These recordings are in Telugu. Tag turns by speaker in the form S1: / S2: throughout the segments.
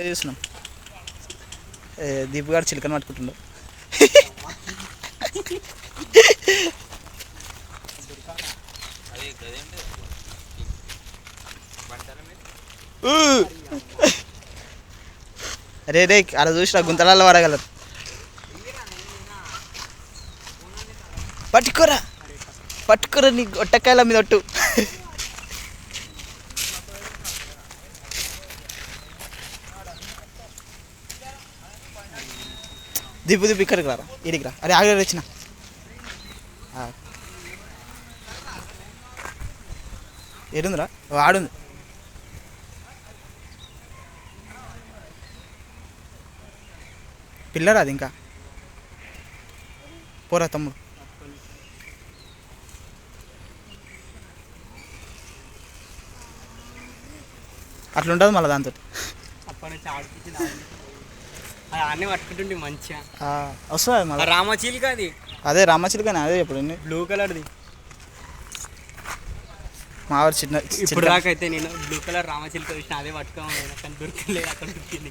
S1: చూస్తున్నాం దీపు గారు చిలకని పట్టుకుంటుండు. అరే రే అలా చూసిన గుంతలాల్లో పడగలరు. పట్టుకోరా పట్టుకోరా నీ గొట్టకాయల మీద ఒట్టు. దీపు దీపు ఇక్కడికి రారా, ఇడికి రా. అరే ఆగలేదు వచ్చిన ఏడుందిరా, ఆడుంది. పిల్లరా అది ఇంకా పోరా తమ్ముడు. అట్లుంటుంది మళ్ళీ దాంతో
S2: అన్నీ పట్టుకుంటుండే మంచిగా
S1: వస్తుంది మళ్ళీ.
S2: రామచిలుక అది,
S1: అదే రామచిలుకనే, అదే ఇప్పుడు
S2: బ్లూ కలర్ది.
S1: మా వాడు చిన్న
S2: ఇప్పుడు దాకైతే నేను బ్లూ కలర్ రామచిలుక చూసిన అదే పట్టుకోవాలి, కానీ దొరకలేదు. అక్కడ దొరికింది.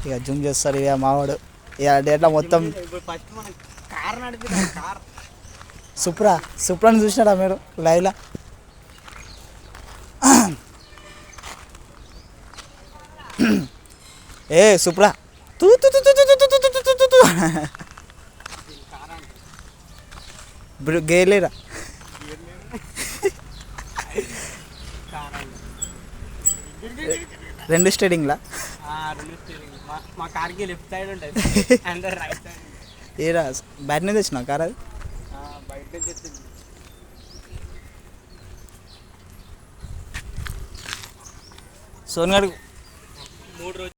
S1: ఇక జూమ్ చేస్తారు ఇక మావాడు. ఇక డేట్లా మొత్తం
S2: ఫస్ట్ మనం కార్ నడిపిద్దాం. కార్
S1: సుప్రాని చూసినారా మీరు లైవ్లా? ఏ సుప్రా తూ తూ తూ తూ తూ తూ తూ తూ తూ తూ. గేలేరా రెండు స్టేడింగ్లా.
S2: మా కార్కి లెఫ్ట్ సైడ్ ఉంటుంది, అందరు రైట్ సైడ్.
S1: ఏరా బయట నుంచి వచ్చినా కార్ అది?
S2: బయట నుంచి వచ్చింది.
S1: సోన్గాడు
S2: 3 రోజులు